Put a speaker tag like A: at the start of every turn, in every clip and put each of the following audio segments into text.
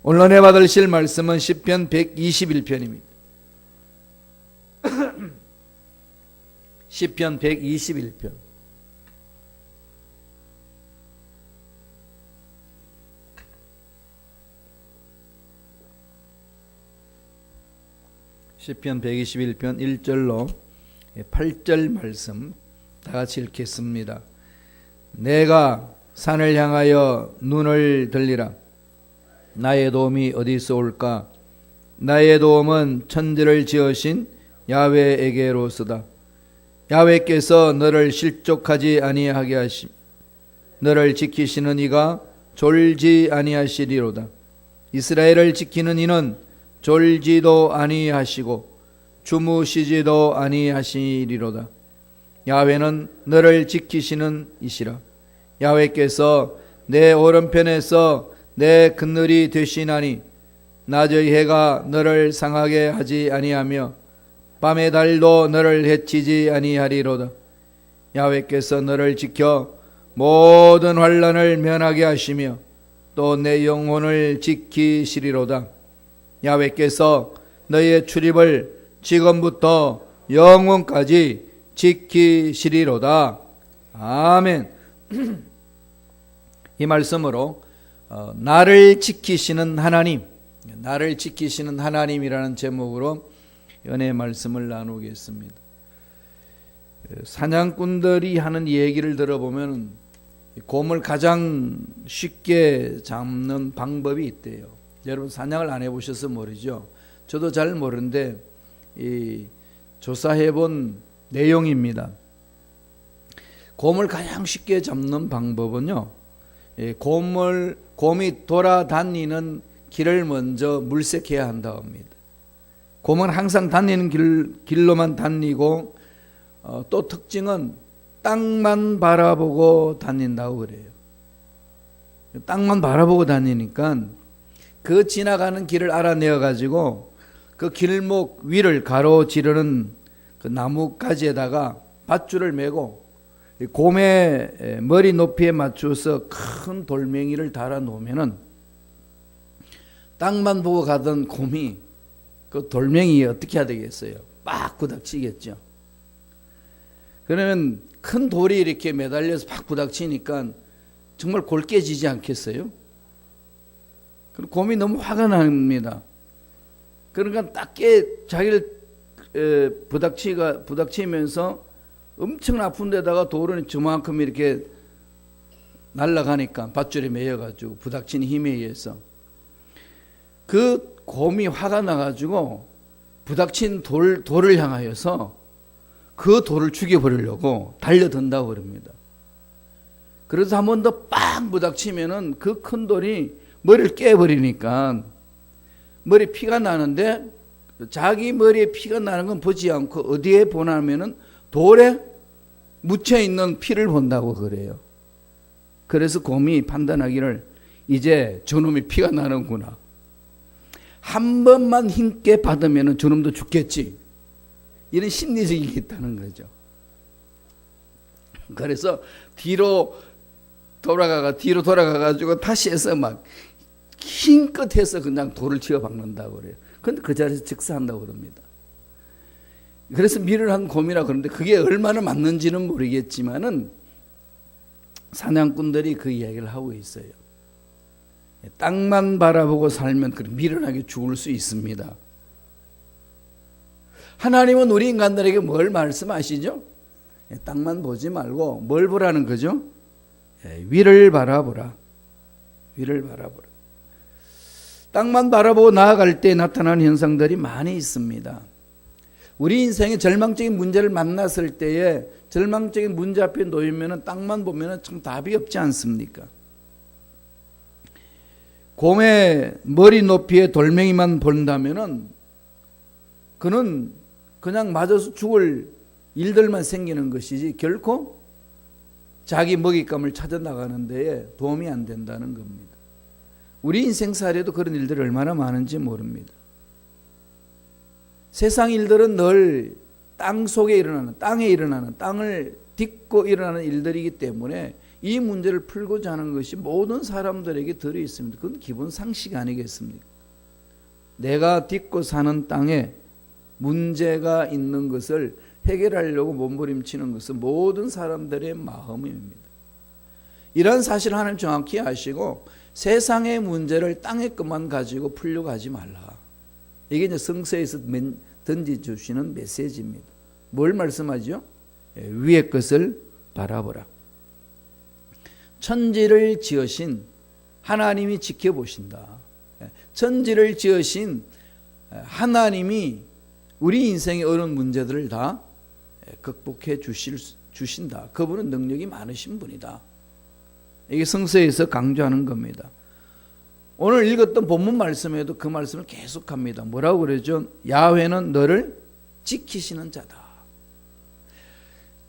A: 오늘 은혜 받으실 말씀은 시편 121편입니다. 시편 121편. 시편 121편 1절로 8절 말씀 다 같이 읽겠습니다. 내가 산을 향하여 눈을 들리라. 나의 도움이 어디서 올까? 나의 도움은 천지를 지으신 야훼에게로서다. 야훼께서 너를 실족하지 아니하게 하심, 너를 지키시는 이가 졸지 아니하시리로다. 이스라엘을 지키는 이는 졸지도 아니하시고 주무시지도 아니하시리로다. 야훼는 너를 지키시는 이시라. 야훼께서 내 오른편에서 내 그늘이 되시나니 낮의 해가 너를 상하게 하지 아니하며 밤의 달도 너를 해치지 아니하리로다. 야훼께서 너를 지켜 모든 환난을 면하게 하시며 또 내 영혼을 지키시리로다. 야훼께서 너의 출입을 지금부터 영원까지 지키시리로다. 아멘. 이 말씀으로 나를 지키시는 하나님, 나를 지키시는 하나님이라는 제목으로 은혜의 말씀을 나누겠습니다. 사냥꾼들이 하는 얘기를 들어보면 곰을 가장 쉽게 잡는 방법이 있대요. 여러분 사냥을 안 해보셔서 모르죠. 저도 잘 모르는데 이 조사해본 내용입니다. 곰을 가장 쉽게 잡는 방법은요, 곰이 돌아다니는 길을 먼저 물색해야 한다고 합니다. 곰은 항상 다니는 길로만 다니고 또 특징은 땅만 바라보고 다닌다고 그래요. 땅만 바라보고 다니니까 그 지나가는 길을 알아내어 가지고 그 길목 위를 가로지르는 그 나뭇가지에다가 밧줄을 메고 곰의 머리 높이에 맞춰서 큰 돌멩이를 달아 놓으면은 땅만 보고 가던 곰이 그 돌멩이에 어떻게 해야 되겠어요? 막 부닥치겠죠. 그러면 큰 돌이 이렇게 매달려서 막 부닥치니까 정말 골 깨지지 않겠어요? 그럼 곰이 너무 화가 납니다. 그러니까 딱 자기를 부닥치면서 엄청 아픈 데다가 돌은 저만큼 이렇게 날아가니까 밧줄에 매여가지고 부닥치는 힘에 의해서 그 곰이 화가 나가지고 부닥친 돌을 향하여서 그 돌을 죽여버리려고 달려든다고 그럽니다. 그래서 한 번 더 빵 부닥치면은 그 큰 돌이 머리를 깨버리니까 머리 피가 나는데 자기 머리에 피가 나는 건 보지 않고 어디에 보냐면은 돌에 묻혀있는 피를 본다고 그래요. 그래서 곰이 판단하기를 이제 저놈이 피가 나는구나. 한 번만 힘께 받으면 저놈도 죽겠지. 이런 심리적인 게 있다는 거죠. 그래서 뒤로 돌아가가지고 다시 해서 막 힘껏 해서 그냥 돌을 치어 박는다고 그래요. 그런데 그 자리에서 즉사한다고 그럽니다. 그래서 미를 한 곰이라 그러는데 그게 얼마나 맞는지는 모르겠지만은 사냥꾼들이 그 이야기를 하고 있어요. 땅만 바라보고 살면 미련하게 죽을 수 있습니다. 하나님은 우리 인간들에게 뭘 말씀하시죠? 땅만 보지 말고 뭘 보라는 거죠? 위를 바라보라. 위를 바라보라. 땅만 바라보고 나아갈 때 나타나는 현상들이 많이 있습니다. 우리 인생에 절망적인 문제를 만났을 때에 절망적인 문제 앞에 놓이면 땅만 보면 참 답이 없지 않습니까? 곰의 머리 높이의 돌멩이만 본다면은 그는 그냥 맞아서 죽을 일들만 생기는 것이지 결코 자기 먹잇감을 찾아 나가는 데에 도움이 안 된다는 겁니다. 우리 인생살에도 그런 일들이 얼마나 많은지 모릅니다. 세상 일들은 늘 땅 속에 일어나는, 땅에 일어나는, 땅을 딛고 일어나는 일들이기 때문에 이 문제를 풀고자 하는 것이 모든 사람들에게 들어 있습니다. 그건 기본 상식 아니겠습니까? 내가 딛고 사는 땅에 문제가 있는 것을 해결하려고 몸부림치는 것은 모든 사람들의 마음입니다. 이런 사실을 하나님 정확히 아시고 세상의 문제를 땅의 것만 가지고 풀려고 하지 말라. 이게 이제 성서에서 던져주시는 메시지입니다. 뭘 말씀하죠? 위의 것을 바라보라. 천지를 지으신 하나님이 지켜보신다. 천지를 지으신 하나님이 우리 인생의 어려운 문제들을 다 극복해 주신다. 그분은 능력이 많으신 분이다. 이게 성서에서 강조하는 겁니다. 오늘 읽었던 본문 말씀에도 그 말씀을 계속합니다. 뭐라고 그러죠? 야훼는 너를 지키시는 자다.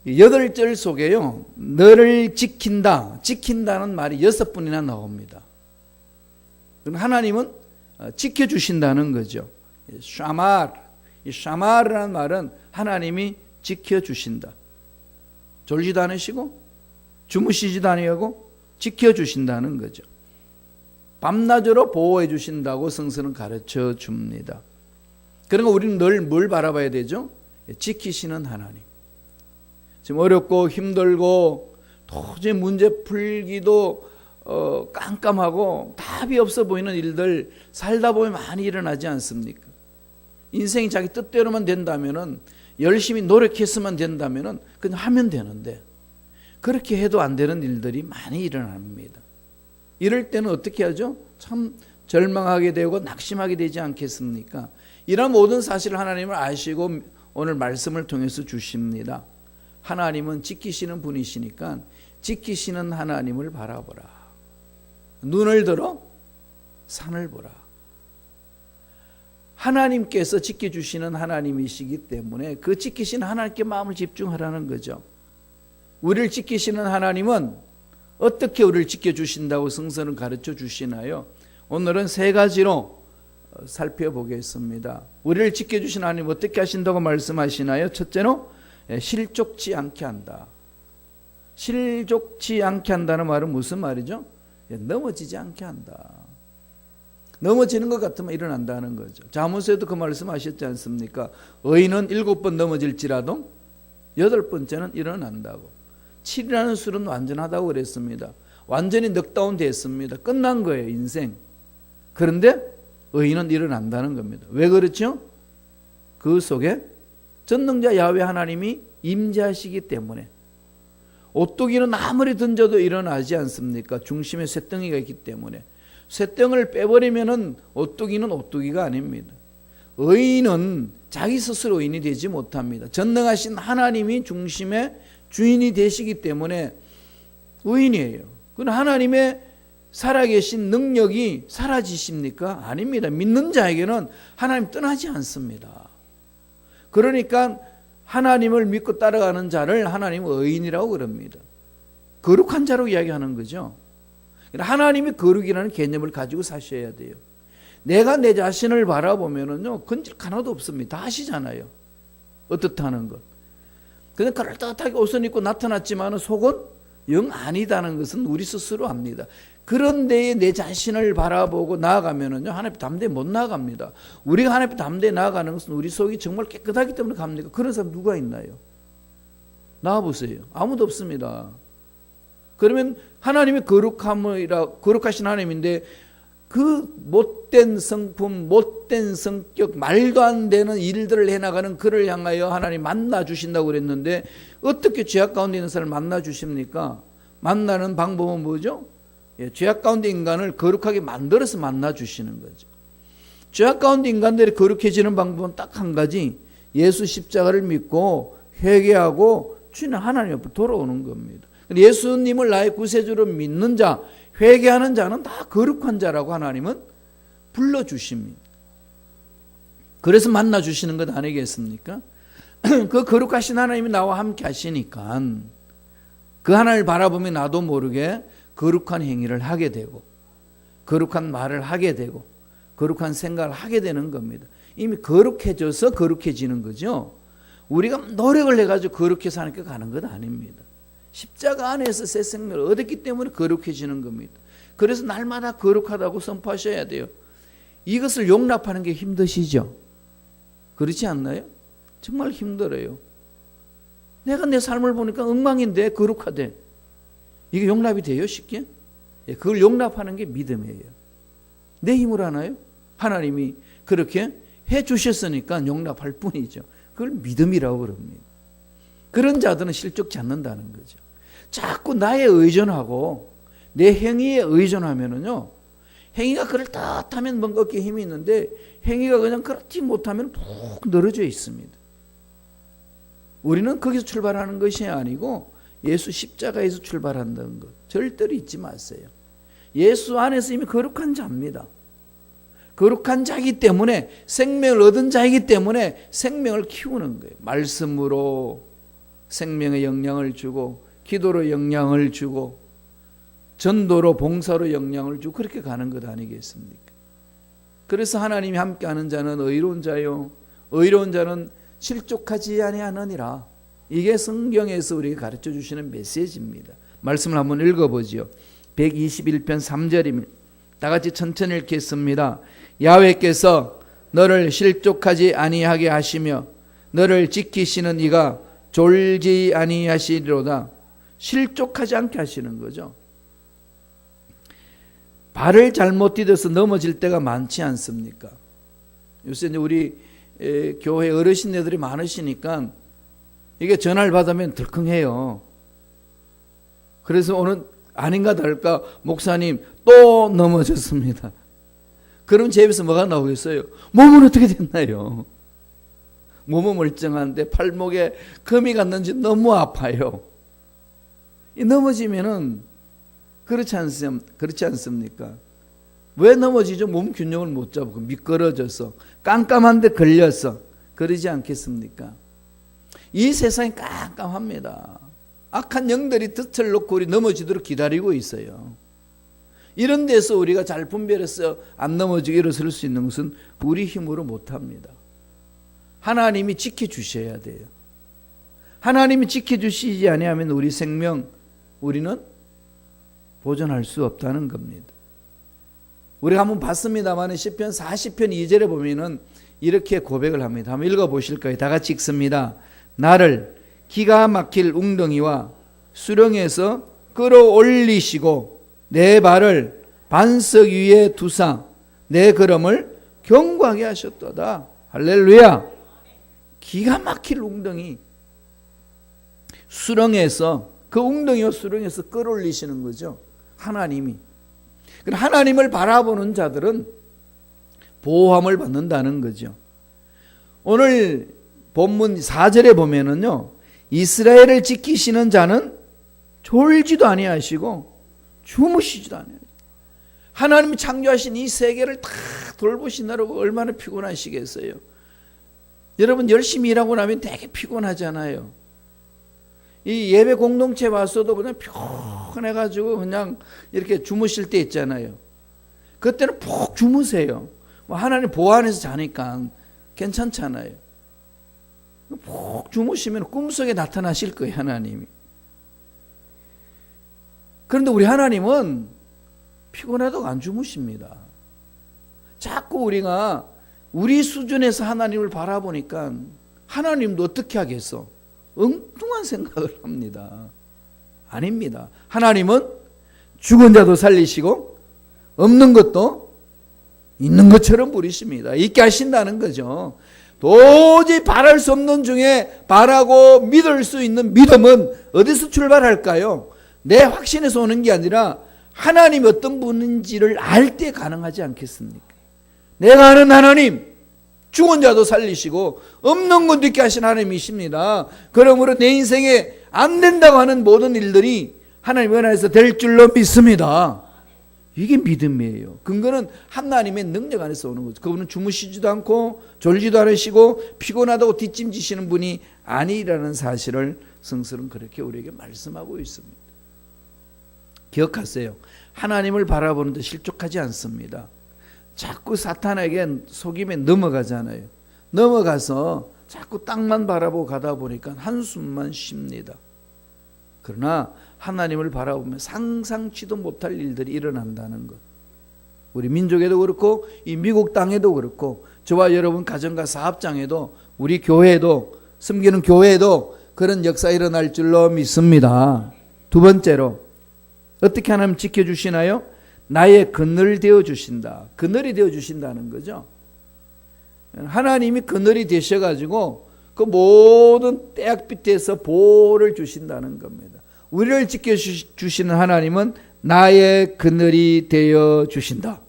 A: 8절 속에요, 너를 지킨다, 지킨다는 말이 6번이나 나옵니다. 하나님은 지켜주신다는 거죠. 샤말, 이 샤말이라는 말은 하나님이 지켜주신다. 졸지도 않으시고 주무시지도 아니하고 지켜주신다는 거죠. 밤낮으로 보호해 주신다고 성서는 가르쳐 줍니다. 그러니까 우리는 늘 뭘 바라봐야 되죠? 지키시는 하나님. 지금 어렵고 힘들고 도저히 문제 풀기도 깜깜하고 답이 없어 보이는 일들 살다 보면 많이 일어나지 않습니까? 인생이 자기 뜻대로만 된다면은, 열심히 노력했으면 된다면은 그냥 하면 되는데 그렇게 해도 안 되는 일들이 많이 일어납니다. 이럴 때는 어떻게 하죠? 참 절망하게 되고 낙심하게 되지 않겠습니까? 이런 모든 사실을 하나님을 아시고 오늘 말씀을 통해서 주십니다. 하나님은 지키시는 분이시니까 지키시는 하나님을 바라보라. 눈을 들어 산을 보라. 하나님께서 지켜주시는 하나님이시기 때문에 그 지키시는 하나님께 마음을 집중하라는 거죠. 우리를 지키시는 하나님은 어떻게 우리를 지켜주신다고 성서는 가르쳐 주시나요? 오늘은 3가지로 살펴보겠습니다. 우리를 지켜주신 하나님 어떻게 하신다고 말씀하시나요? 첫째로 실족지 않게 한다. 실족지 않게 한다는 말은 무슨 말이죠? 넘어지지 않게 한다. 넘어지는 것 같으면 일어난다는 거죠. 잠언서에도 그 말씀하셨지 않습니까? 의인은 7번 넘어질지라도 8번째는 일어난다고. 7이라는 수는 완전하다고 그랬습니다. 완전히 넉다운 됐습니다. 끝난 거예요, 인생. 그런데 의인은 일어난다는 겁니다. 왜 그렇죠? 그 속에 전능자 야훼 하나님이 임재하시기 때문에. 오뚜기는 아무리 던져도 일어나지 않습니까? 중심에 쇳덩이가 있기 때문에. 쇳덩을 빼버리면은 오뚜기는 오뚜기가 아닙니다. 의인은 자기 스스로 의인이 되지 못합니다. 전능하신 하나님이 중심의 주인이 되시기 때문에 의인이에요. 그럼 하나님의 살아계신 능력이 사라지십니까? 아닙니다. 믿는 자에게는 하나님 떠나지 않습니다. 그러니까 하나님을 믿고 따라가는 자를 하나님은 의인이라고 그럽니다. 거룩한 자로 이야기하는 거죠. 하나님이 거룩이라는 개념을 가지고 사셔야 돼요. 내가 내 자신을 바라보면은요, 건질 하나도 없습니다. 다 아시잖아요. 어떻다는 것. 그냥 그럴듯하게 옷을 입고 나타났지만 속은 영 아니다는 것은 우리 스스로 압니다. 그런데 내 자신을 바라보고 나아가면은요, 하나님 담대히 못 나아갑니다. 우리가 하나님 담대히 나아가는 것은 우리 속이 정말 깨끗하기 때문에 갑니까? 그런 사람 누가 있나요? 나와보세요. 아무도 없습니다. 그러면 하나님이 거룩하신 하나님인데 그 못된 성품, 못된 성격, 말도 안 되는 일들을 해나가는 그를 향하여 하나님 만나주신다고 그랬는데 어떻게 죄악 가운데 있는 사람을 만나주십니까? 만나는 방법은 뭐죠? 죄악 가운데 인간을 거룩하게 만들어서 만나주시는 거죠. 죄악 가운데 인간들이 거룩해지는 방법은 딱 한 가지, 예수 십자가를 믿고 회개하고 주님 하나님 앞으로 돌아오는 겁니다. 예수님을 나의 구세주로 믿는 자, 회개하는 자는 다 거룩한 자라고 하나님은 불러주십니다. 그래서 만나주시는 것 아니겠습니까? 그 거룩하신 하나님이 나와 함께 하시니까 그 하나님을 바라보며 나도 모르게 거룩한 행위를 하게 되고 거룩한 말을 하게 되고 거룩한 생각을 하게 되는 겁니다. 이미 거룩해져서 거룩해지는 거죠. 우리가 노력을 해가지고 거룩해서 하나님께 가는 것 아닙니다. 십자가 안에서 새 생명을 얻었기 때문에 거룩해지는 겁니다. 그래서 날마다 거룩하다고 선포하셔야 돼요. 이것을 용납하는 게 힘드시죠? 그렇지 않나요? 정말 힘들어요. 내가 내 삶을 보니까 엉망인데 거룩하대. 이게 용납이 돼요? 쉽게? 그걸 용납하는 게 믿음이에요. 내 힘으로 하나요? 하나님이 그렇게 해 주셨으니까 용납할 뿐이죠. 그걸 믿음이라고 그럽니다. 그런 자들은 실족지 않는다는 거죠. 자꾸 나에 의존하고 내 행위에 의존하면은요, 행위가 그럴듯하면 뭔가 얻기에 힘이 있는데 행위가 그냥 그렇지 못하면 푹 늘어져 있습니다. 우리는 거기서 출발하는 것이 아니고 예수 십자가에서 출발한다는 것 절대로 잊지 마세요. 예수 안에서 이미 거룩한 자입니다. 거룩한 자이기 때문에, 생명을 얻은 자이기 때문에 생명을 키우는 거예요. 말씀으로 생명의 영향을 주고, 기도로 영향을 주고, 전도로 봉사로 영향을 주고, 그렇게 가는 것 아니겠습니까? 그래서 하나님이 함께하는 자는 의로운 자요, 의로운 자는 실족하지 아니하느니라. 이게 성경에서 우리에게 가르쳐 주시는 메시지입니다. 말씀을 한번 읽어보지요. 121편 3절입니다. 다 같이 천천히 읽겠습니다. 야훼께서 너를 실족하지 아니하게 하시며 너를 지키시는 이가 졸지 아니하시리로다. 실족하지 않게 하시는 거죠. 발을 잘못 디뎌서 넘어질 때가 많지 않습니까? 요새 이제 우리 교회 어르신네들이 많으시니까 이게 전화를 받으면 덜컹해요. 그래서 오늘 아닌가 다를까 목사님 또 넘어졌습니다. 그럼 제 입에서 뭐가 나오겠어요? 몸은 어떻게 됐나요? 몸은 멀쩡한데 팔목에 금이 갔는지 너무 아파요. 이 넘어지면은 그렇지 않습니까? 왜 넘어지죠? 몸 균형을 못 잡고 미끄러져서 깜깜한데 걸려서 그러지 않겠습니까? 이 세상이 깜깜합니다. 악한 영들이 덫을 놓고 우리 넘어지도록 기다리고 있어요. 이런 데서 우리가 잘 분별해서 안 넘어지고 일어설 수 있는 것은 우리 힘으로 못합니다. 하나님이 지켜주셔야 돼요. 하나님이 지켜주시지 아니하면 우리 생명, 우리는 보존할 수 없다는 겁니다. 우리가 한번 봤습니다만 시편 40편 2절에 보면은 이렇게 고백을 합니다. 한번 읽어보실까요? 다 같이 읽습니다. 나를 기가 막힐 웅덩이와 수렁에서 끌어올리시고 내 발을 반석 위에 두사 내 걸음을 견고하게 하셨도다. 할렐루야. 기가 막힐 웅덩이, 수렁에서, 그 웅덩이와 수렁에서 끌어올리시는 거죠. 하나님이. 하나님을 바라보는 자들은 보호함을 받는다는 거죠. 오늘 본문 4절에 보면은요, 이스라엘을 지키시는 자는 졸지도 아니하시고 주무시지도 아니하시고, 하나님이 창조하신 이 세계를 다 돌보시느라고 얼마나 피곤하시겠어요. 여러분 열심히 일하고 나면 되게 피곤하잖아요. 이 예배 공동체 와서도 그냥 피곤해가지고 그냥 이렇게 주무실 때 있잖아요. 그때는 푹 주무세요. 하나님 보호 안에서 자니까 괜찮잖아요. 푹 주무시면 꿈속에 나타나실 거예요, 하나님이. 그런데 우리 하나님은 피곤해도 안 주무십니다. 자꾸 우리가 우리 수준에서 하나님을 바라보니까 하나님도 어떻게 하겠어? 엉뚱한 생각을 합니다. 아닙니다. 하나님은 죽은 자도 살리시고 없는 것도 있는 것처럼 부리십니다. 있게 하신다는 거죠. 도저히 바랄 수 없는 중에 바라고 믿을 수 있는 믿음은 어디서 출발할까요? 내 확신에서 오는 게 아니라 하나님이 어떤 분인지를 알 때 가능하지 않겠습니까? 내가 아는 하나님, 죽은 자도 살리시고 없는 것도 있게 하신 하나님이십니다. 그러므로 내 인생에 안 된다고 하는 모든 일들이 하나님 은혜에서 될 줄로 믿습니다. 이게 믿음이에요. 근거는 하나님의 능력 안에서 오는 거죠. 그분은 주무시지도 않고 졸지도 않으시고 피곤하다고 뒷짐지시는 분이 아니라는 사실을 성서는 그렇게 우리에게 말씀하고 있습니다. 기억하세요. 하나님을 바라보는데 실족하지 않습니다. 자꾸 사탄에게 속임에 넘어가잖아요. 넘어가서 자꾸 땅만 바라보고 가다 보니까 한숨만 쉽니다. 그러나 하나님을 바라보면 상상치도 못할 일들이 일어난다는 것. 우리 민족에도 그렇고 이 미국 땅에도 그렇고 저와 여러분 가정과 사업장에도 우리 교회에도 섬기는 교회에도 그런 역사 일어날 줄로 믿습니다. 두 번째로 어떻게 하나님 지켜주시나요? 나의 그늘 되어주신다. 그늘이 되어주신다는 거죠. 하나님이 그늘이 되셔가지고 그 모든 떼약빛에서 보호를 주신다는 겁니다. 우리를 지켜주시는 하나님은 나의 그늘이 되어주신다.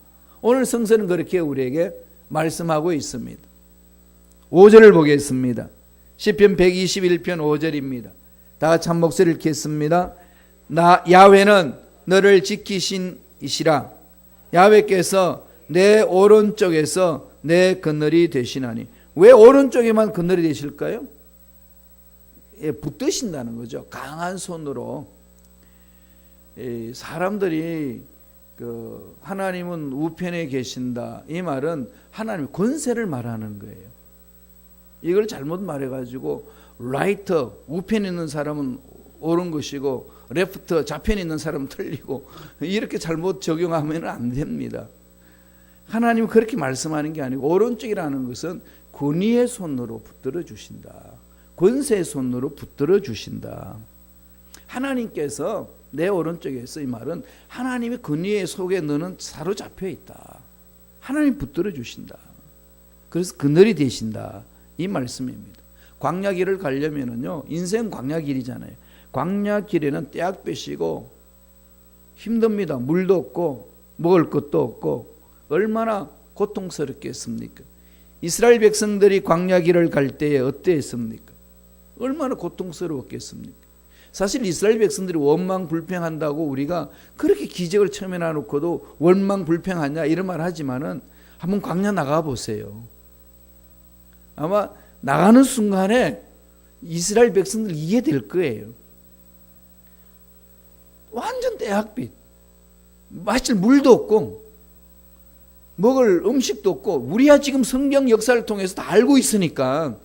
A: 오늘 성서는 그렇게 우리에게 말씀하고 있습니다. 5절을 보겠습니다. 시편 121편 5절입니다. 다 같이 한 목소리를 읽겠습니다. 야훼는 너를 지키신 이시라. 야훼께서 내 오른쪽에서 내 그늘이 되시나니. 왜 오른쪽에만 그늘이 되실까요? 붙드신다는 거죠. 강한 손으로. 사람들이 하나님은 우편에 계신다, 이 말은 하나님의 권세를 말하는 거예요. 이걸 잘못 말해가지고 라이터, 우편에 있는 사람은 옳은 것이고 레프트, 좌편에 있는 사람은 틀리고 이렇게 잘못 적용하면 안 됩니다. 하나님은 그렇게 말씀하는 게 아니고 오른쪽이라는 것은 권위의 손으로 붙들어 주신다. 권세의 손으로 붙들어 주신다. 하나님께서 내 오른쪽에서, 이 말은 하나님의 권위의 속에 너는 사로잡혀 있다. 하나님 붙들어 주신다. 그래서 그늘이 되신다. 이 말씀입니다. 광야길을 가려면은요, 인생 광야길이잖아요. 광야길에는 떼약볕이고 힘듭니다. 물도 없고 먹을 것도 없고 얼마나 고통스럽겠습니까? 이스라엘 백성들이 광야길을 갈 때에 어땠습니까? 얼마나 고통스러웠겠습니까? 사실 이스라엘 백성들이 원망불평한다고 우리가 그렇게 기적을 처음에 놔놓고도 원망불평하냐 이런 말 하지만은 한번 광야 나가 보세요. 아마 나가는 순간에 이스라엘 백성들 이해될 거예요. 완전 떼약빛. 마실 물도 없고 먹을 음식도 없고, 우리야 지금 성경 역사를 통해서 다 알고 있으니까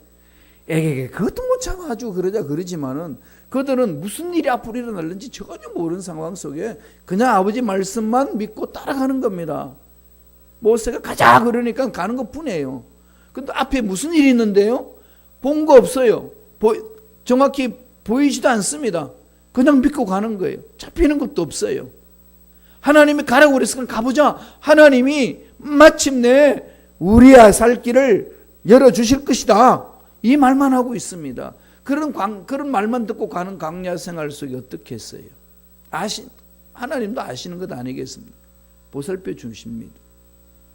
A: 그것도 못 참아가지고 그러지만은 그들은 무슨 일이 앞으로 일어날는지 전혀 모르는 상황 속에 그냥 아버지 말씀만 믿고 따라가는 겁니다. 모세가 가자 그러니까 가는 것 뿐이에요. 근데 앞에 무슨 일이 있는데요? 본 거 없어요. 정확히 보이지도 않습니다. 그냥 믿고 가는 거예요. 잡히는 것도 없어요. 하나님이 가라고 그랬으니까 가보자. 하나님이 마침내 우리야 살 길을 열어주실 것이다. 이 말만 하고 있습니다. 그런 말만 듣고 가는 광야 생활 속에 어떻게 했어요? 하나님도 아시는 것 아니겠습니까? 보살펴 주십니다.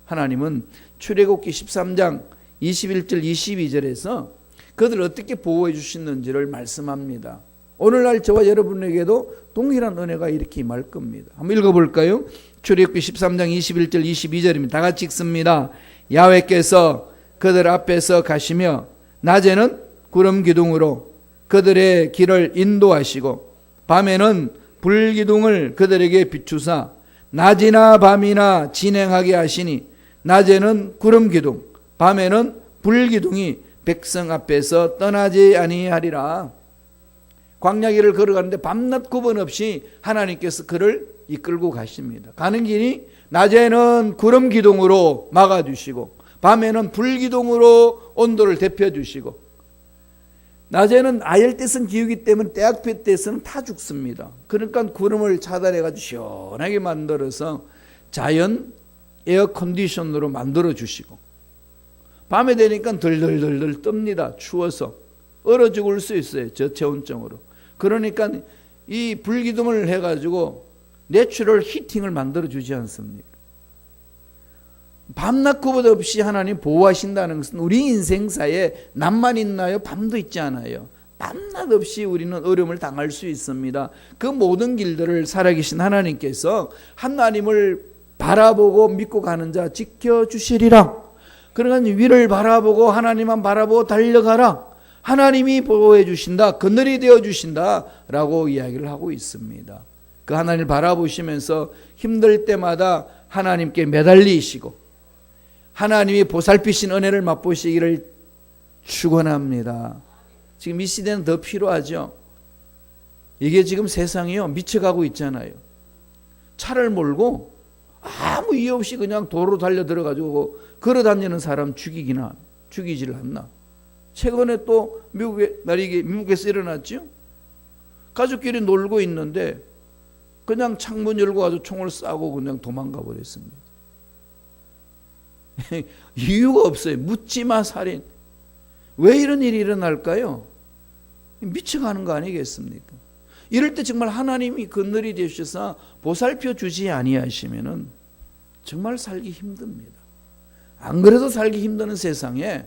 A: 하나님은 출애굽기 13장 21절 22절에서 그들을 어떻게 보호해 주시는지를 말씀합니다. 오늘날 저와 여러분에게도 동일한 은혜가 이렇게 임할 겁니다. 한번 읽어볼까요? 출애굽기 13장 21절 22절입니다. 다 같이 읽습니다. 야훼께서 그들 앞에서 가시며 낮에는 구름 기둥으로 그들의 길을 인도하시고 밤에는 불 기둥을 그들에게 비추사 낮이나 밤이나 진행하게 하시니 낮에는 구름 기둥, 밤에는 불 기둥이 백성 앞에서 떠나지 아니하리라. 광야길을 걸어가는데 밤낮 구분 없이 하나님께서 그를 이끌고 가십니다. 가는 길이 낮에는 구름 기둥으로 막아주시고 밤에는 불 기둥으로 온도를 데펴주시고, 낮에는 아열대성 기후이기 때문에 떼약볕 때에서는 타 죽습니다. 그러니까 구름을 차단해가지고 시원하게 만들어서 자연 에어 컨디션으로 만들어 주시고, 밤에 되니까 덜덜덜덜 뜹니다. 추워서 얼어 죽을 수 있어요. 저체온증으로. 그러니까 이 불기둥을 해가지고 내추럴 히팅을 만들어 주지 않습니까? 밤낮 구분 없이 하나님 보호하신다는 것은 우리 인생사에 낮만 있나요? 밤도 있지 않아요. 밤낮 없이 우리는 어려움을 당할 수 있습니다. 그 모든 길들을 살아계신 하나님께서 하나님을 바라보고 믿고 가는 자 지켜주시리라. 그러니까 위를 바라보고 하나님만 바라보고 달려가라. 하나님이 보호해 주신다. 그늘이 되어 주신다. 라고 이야기를 하고 있습니다. 그 하나님을 바라보시면서 힘들 때마다 하나님께 매달리시고 하나님이 보살피신 은혜를 맛보시기를 축원합니다. 지금 이 시대는 더 필요하죠. 이게 지금 세상이요 미쳐가고 있잖아요. 차를 몰고 아무 이유 없이 그냥 도로 달려 들어가지고 걸어다니는 사람 죽이질 않나. 최근에 또 미국에서 일어났죠. 가족끼리 놀고 있는데 그냥 창문 열고 가서 총을 쏴고 그냥 도망가 버렸습니다. 이유가 없어요. 묻지마 살인. 왜 이런 일이 일어날까요? 미쳐가는 거 아니겠습니까? 이럴 때 정말 하나님이 그늘이 되셔서 보살펴 주지 아니하시면은 정말 살기 힘듭니다. 안 그래도 살기 힘드는 세상에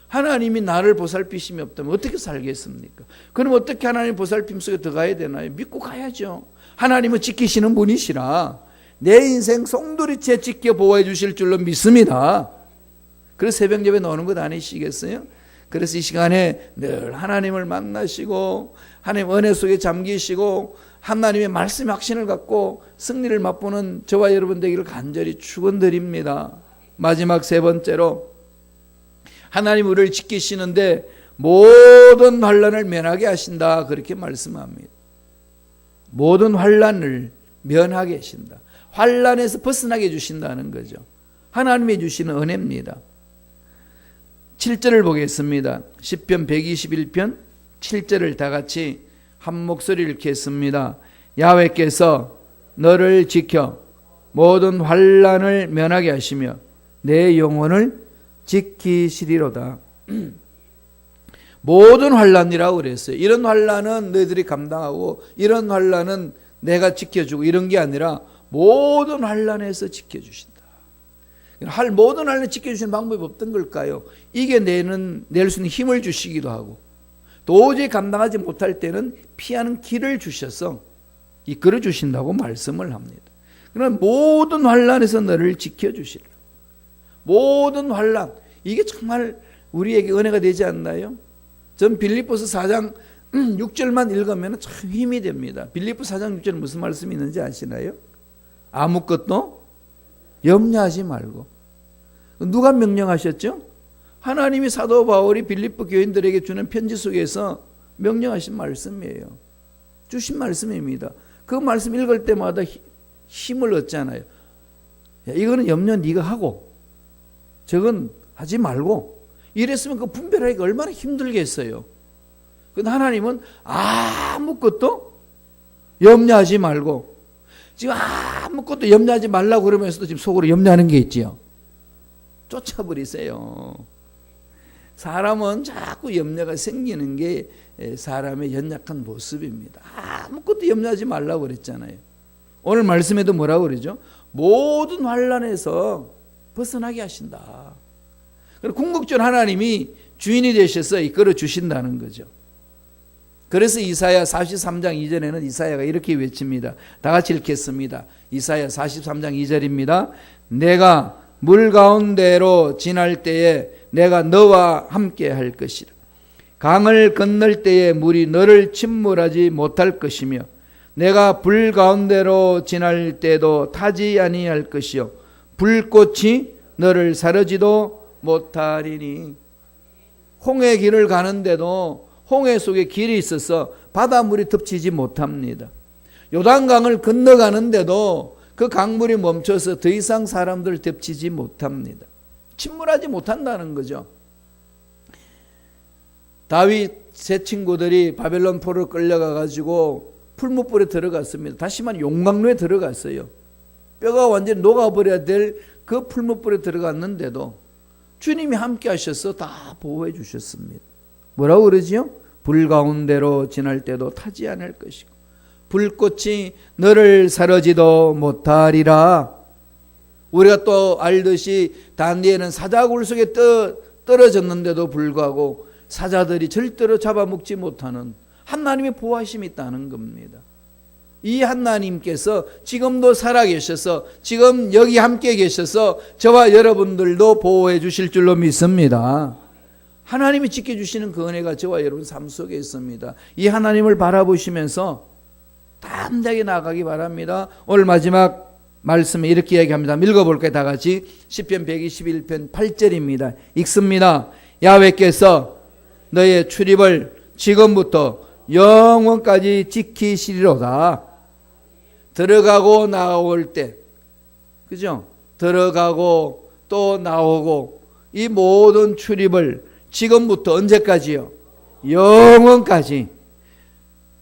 A: 하나님이 나를 보살피심이 없다면 어떻게 살겠습니까? 그럼 어떻게 하나님 보살핌 속에 들어가야 되나요? 믿고 가야죠. 하나님은 지키시는 분이시라 내 인생 송두리째 지켜 보호해 주실 줄로 믿습니다. 그래서 새벽 예배 나오는 것 아니시겠어요? 그래서 이 시간에 늘 하나님을 만나시고 하나님 은혜 속에 잠기시고 하나님의 말씀의 확신을 갖고 승리를 맛보는 저와 여러분 되기를 간절히 축원드립니다. 마지막 세 번째로 하나님 우리를 지키시는데 모든 환난을 면하게 하신다 그렇게 말씀합니다. 모든 환난을 면하게 하신다. 환난에서 벗어나게 해주신다는 거죠. 하나님이 주시는 은혜입니다. 7절을 보겠습니다. 시편 121편 7절을 다 같이 한 목소리를 읽겠습니다. 야훼께서 너를 지켜 모든 환난을 면하게 하시며 내 영혼을 지키시리로다. 모든 환난이라고 그랬어요. 이런 환난은 너희들이 감당하고 이런 환난은 내가 지켜주고 이런 게 아니라 모든 환난에서 지켜주신다. 모든 환난을 지켜주시는 방법이 없던 걸까요? 낼 수 있는 힘을 주시기도 하고 도저히 감당하지 못할 때는 피하는 길을 주셔서 이끌어 주신다고 말씀을 합니다. 그러나 모든 환난에서 너를 지켜주시리라. 모든 환난, 이게 정말 우리에게 은혜가 되지 않나요? 전 빌립보서 4장 6절만 읽으면 참 힘이 됩니다. 빌립보 4장 6절은 무슨 말씀이 있는지 아시나요? 아무것도 염려하지 말고. 누가 명령하셨죠? 하나님이 사도 바울이 빌립보 교인들에게 주는 편지 속에서 명령하신 말씀이에요. 주신 말씀입니다. 그 말씀 읽을 때마다 힘을 얻잖아요. 야, 이거는 염려 네가 하고 저건 하지 말고 이랬으면 그 분별하기가 얼마나 힘들겠어요. 근데 하나님은 아무것도 염려하지 말고 지금 아무것도 염려하지 말라고 그러면서도 지금 속으로 염려하는 게 있지요. 쫓아버리세요. 사람은 자꾸 염려가 생기는 게 사람의 연약한 모습입니다. 아무것도 염려하지 말라고 그랬잖아요. 오늘 말씀에도 뭐라고 그러죠? 모든 환난에서 벗어나게 하신다. 궁극적으로 하나님이 주인이 되셔서 이끌어 주신다는 거죠. 그래서 이사야 43장 2절에는 이사야가 이렇게 외칩니다. 다 같이 읽겠습니다. 이사야 43장 2절입니다. 내가 물 가운데로 지날 때에 내가 너와 함께 할 것이라. 강을 건널 때에 물이 너를 침몰하지 못할 것이며 내가 불 가운데로 지날 때도 타지 아니할 것이요 불꽃이 너를 사르지도 못하리니. 홍해 길을 가는데도 홍해 속에 길이 있어서 바닷물이 덮치지 못합니다. 요단강을 건너가는데도 그 강물이 멈춰서 더 이상 사람들 덮치지 못합니다. 침몰하지 못한다는 거죠. 다윗 세 친구들이 바벨론 포로 끌려가 가지고 풀무불에 들어갔습니다. 다시 말해 용광로에 들어갔어요. 뼈가 완전히 녹아버려야 될 그 풀무불에 들어갔는데도 주님이 함께 하셔서 다 보호해 주셨습니다. 뭐라고 그러지요? 불 가운데로 지날 때도 타지 않을 것이고 불꽃이 너를 사르지도 못하리라. 우리가 또 알듯이 다니엘은 사자굴 속에 떨어졌는데도 불구하고 사자들이 절대로 잡아먹지 못하는 하나님의 보호하심이 있다는 겁니다. 이 하나님께서 지금도 살아계셔서 지금 여기 함께 계셔서 저와 여러분들도 보호해 주실 줄로 믿습니다. 하나님이 지켜주시는 그 은혜가 저와 여러분 삶 속에 있습니다. 이 하나님을 바라보시면서 담대하게 나아가기 바랍니다. 오늘 마지막 말씀에 이렇게 이야기합니다. 읽어볼까요? 다 같이 시편 121편 8절입니다. 읽습니다. 야훼께서 너의 출입을 지금부터 영원까지 지키시리로다. 들어가고 나올 때, 그죠? 들어가고 또 나오고 이 모든 출입을 지금부터 언제까지요? 영원까지.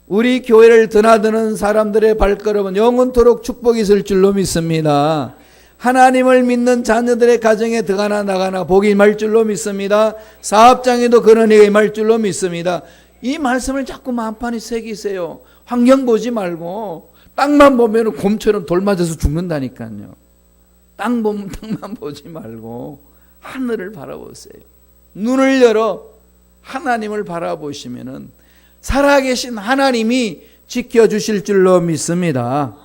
A: 우리 교회를 드나드는 사람들의 발걸음은 영원토록 축복이 있을 줄로 믿습니다. 하나님을 믿는 자녀들의 가정에 들어가나 나가나 복이 임할 줄로 믿습니다. 사업장에도 그런 일이 임할 줄로 믿습니다. 이 말씀을 자꾸 마음판에 새기세요. 환경 보지 말고 땅만 보면 곰처럼 돌 맞아서 죽는다니까요. 땅만 보지 말고 하늘을 바라보세요. 눈을 열어 하나님을 바라보시면은 살아계신 하나님이 지켜주실 줄로 믿습니다.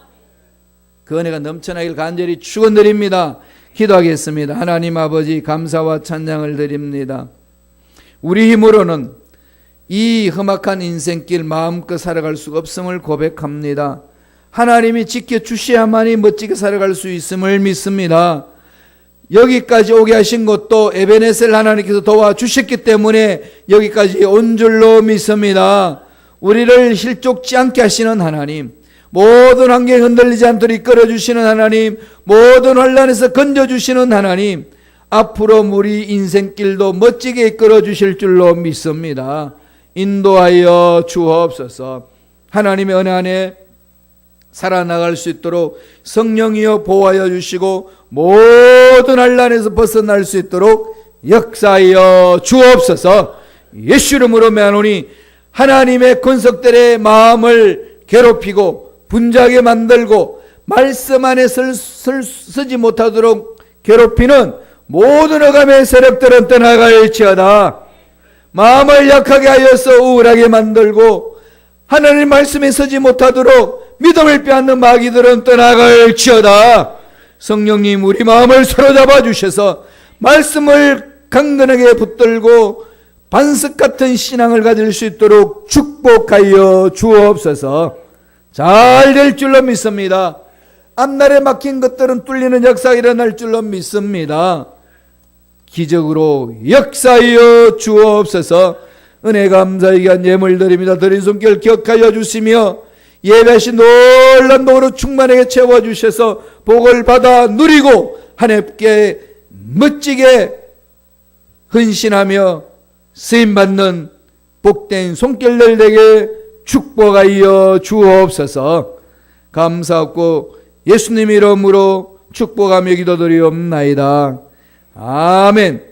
A: 그 은혜가 넘쳐나길 간절히 축원드립니다. 기도하겠습니다. 하나님 아버지, 감사와 찬양을 드립니다. 우리 힘으로는 이 험악한 인생길 마음껏 살아갈 수가 없음을 고백합니다. 하나님이 지켜주셔야만이 멋지게 살아갈 수 있음을 믿습니다. 여기까지 오게 하신 것도 에베네셀 하나님께서 도와주셨기 때문에 여기까지 온 줄로 믿습니다. 우리를 실족지 않게 하시는 하나님, 모든 환경에 흔들리지 않도록 이끌어주시는 하나님, 모든 환난에서 건져주시는 하나님, 앞으로 우리 인생길도 멋지게 이끌어주실 줄로 믿습니다. 인도하여 주옵소서. 하나님의 은혜 안에 살아나갈 수 있도록 성령이여 보호하여 주시고 모든 환난에서 벗어날 수 있도록 역사하여 주옵소서. 예수 이름으로 명하노니 하나님의 권속들의 마음을 괴롭히고 분주하게 만들고 말씀 안에 서지 못하도록 괴롭히는 모든 억압의 세력들은 떠나갈지어다. 마음을 약하게 하여서 우울하게 만들고 하나님 말씀에 서지 못하도록 믿음을 빼앗는 마귀들은 떠나갈지어다. 성령님, 우리 마음을 사로잡아 주셔서 말씀을 강건하게 붙들고 반석 같은 신앙을 가질 수 있도록 축복하여 주옵소서. 잘 될 줄로 믿습니다. 앞날에 막힌 것들은 뚫리는 역사가 일어날 줄로 믿습니다. 기적으로 역사하여 주옵소서. 은혜 감사의 기한 예물 드립니다. 드린 손길 기억하여 주시며 예배하신 놀란 복으로 충만하게 채워주셔서 복을 받아 누리고 하나님께 멋지게 헌신하며 쓰임받는 복된 손길들 되게 축복하여 주옵소서. 감사하고 예수님 이름으로 축복하며 기도드리옵나이다. 아멘.